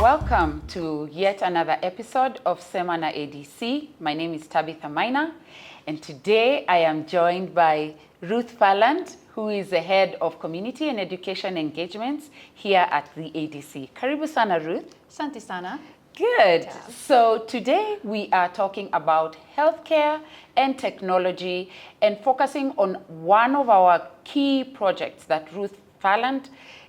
Welcome to yet another episode of Sema Na ADC. My name is Tabitha Maina, and today I am joined by Ruth Ferland, who is the head of community and education engagements here at the ADC. Karibu sana, Ruth. Asante sana. Good. Yeah. So today we are talking about healthcare and technology and focusing on one of our key projects that Ruth Ferland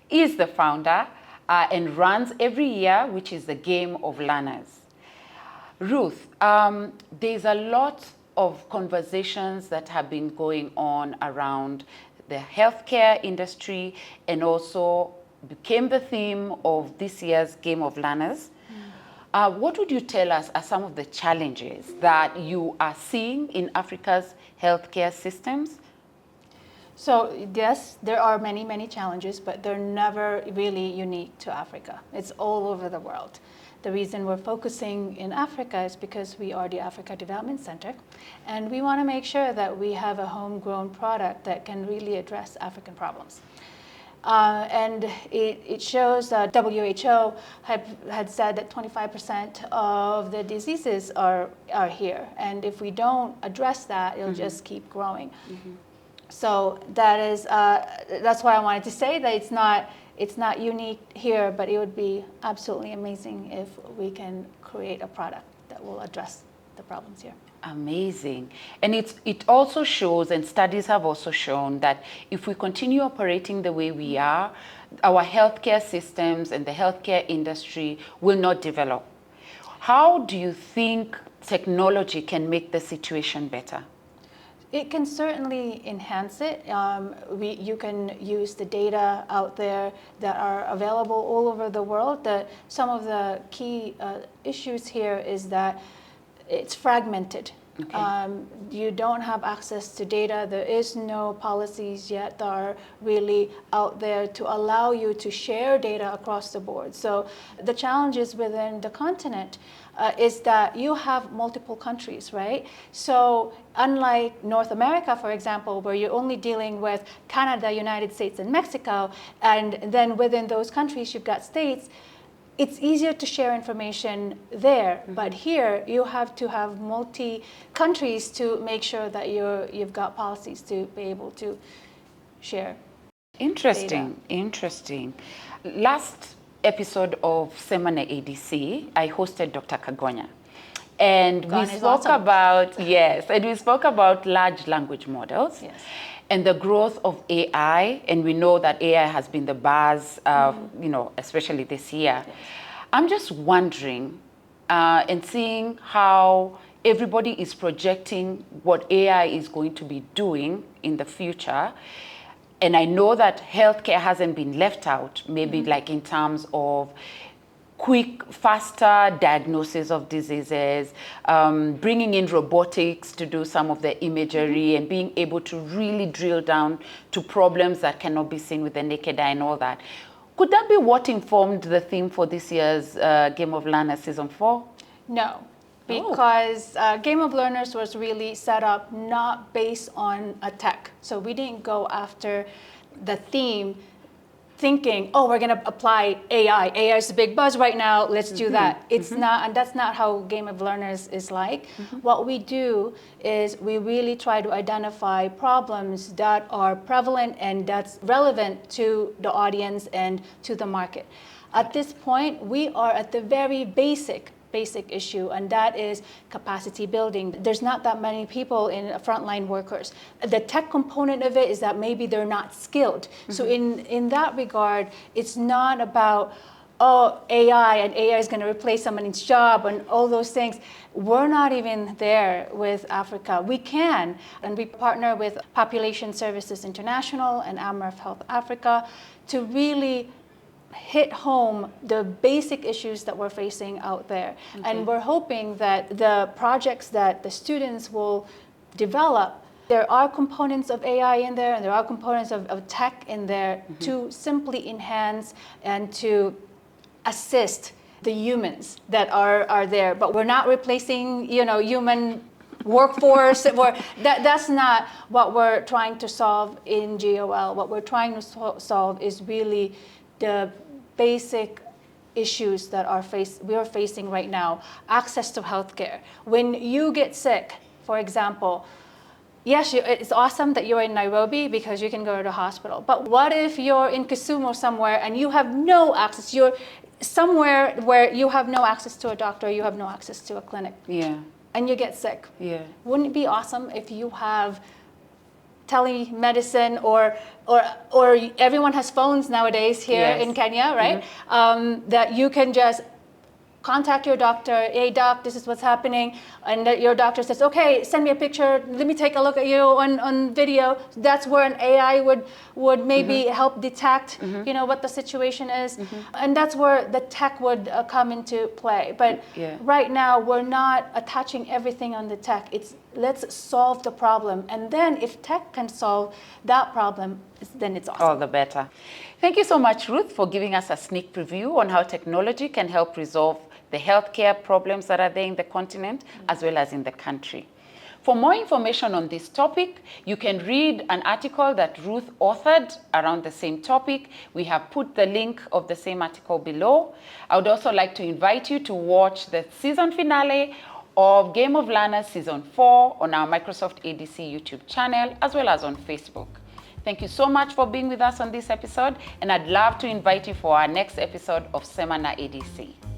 is the founder and runs every year, which is the Game of Learners. Ruth, there's a lot of conversations that have been going on around the healthcare industry and also became the theme of this year's Game of Learners. What would you tell us are some of the challenges that you are seeing in Africa's healthcare systems? So yes, there are many, many challenges, but they're never really unique to Africa. It's all over the world. The reason we're focusing in Africa is because we are the Africa Development Center, and we want to make sure that we have a homegrown product that can really address African problems. It shows that WHO had said that 25% of the diseases are here, and if we don't address that, it'll just keep growing. So that's why I wanted to say that it's not unique here, but it would be absolutely amazing if we can create a product that will address the problems here. Amazing. And it also shows, and studies have also shown, that if we continue operating the way we are, our healthcare systems and the healthcare industry will not develop. How do you think technology can make the situation better? It can certainly enhance it. You can use the data out there that are available all over the world. Some of the key issues here is that it's fragmented. Okay. You don't have access to data. There is no policies yet that are really out there to allow you to share data across the board. So the challenges within the continent is that you have multiple countries, right? So unlike North America, for example, where you're only dealing with Canada, United States, and Mexico, and then within those countries you've got states, it's easier to share information there, but here you have to have multi-countries to make sure that you've got policies to be able to share. Interesting, data. Interesting. Last episode of Sema Na ADC, I hosted Dr. Kagonya. And we spoke about, and we spoke about large language models. Yes. And the growth of AI, and we know that AI has been the buzz, especially this year. Yes. I'm just wondering and seeing how everybody is projecting what AI is going to be doing in the future. And I know that healthcare hasn't been left out, maybe like in terms of quick, faster diagnosis of diseases, bringing in robotics to do some of the imagery and being able to really drill down to problems that cannot be seen with the naked eye and all that. Could that be what informed the theme for this year's Game of Learners Season 4? No, because Game of Learners was really set up not based on a tech. So we didn't go after the theme thinking, oh, we're going to apply AI. AI is a big buzz right now. Let's do that. It's not, and that's not how Game of Learners is like. What we do is we really try to identify problems that are prevalent and that's relevant to the audience and to the market. At this point, we are at the very basic issue, and that is capacity building. There's not that many people in frontline workers. The tech component of it is that maybe they're not skilled. So in that regard, it's not about, AI and AI is going to replace someone's job and all those things. We're not even there with Africa. We can, and we partner with Population Services International and Amref Health Africa to really hit home the basic issues that we're facing out there. Okay. And we're hoping that the projects that the students will develop, there are components of AI in there and there are components of tech in there to simply enhance and to assist the humans that are there. But we're not replacing, human workforce. That's not what we're trying to solve in GOL. What we're trying to solve is really the basic issues that we are facing right now. Access to healthcare. When you get sick, for example, yes, it's awesome that you're in Nairobi because you can go to the hospital. But what if you're in Kisumu somewhere and you have no access? You're somewhere where you have no access to a doctor, you have no access to a clinic. Yeah. And you get sick. Yeah. Wouldn't it be awesome if you have telemedicine or everyone has phones nowadays here in Kenya, right? That you can just contact your doctor, hey doc, this is what's happening, and your doctor says, okay, send me a picture, let me take a look at you on video. That's where an AI would maybe help detect, what the situation is, and that's where the tech would come into play. But right now, we're not attaching everything on the tech. It's let's solve the problem, and then if tech can solve that problem, then it's awesome. All the better. Thank you so much, Ruth, for giving us a sneak preview on how technology can help resolve the healthcare problems that are there in the continent, as well as in the country. For more information on this topic, you can read an article that Ruth authored around the same topic. We have put the link of the same article below. I would also like to invite you to watch the season finale of Game of Learners Season 4 on our Microsoft ADC YouTube channel, as well as on Facebook. Thank you so much for being with us on this episode, and I'd love to invite you for our next episode of Sema Na ADC.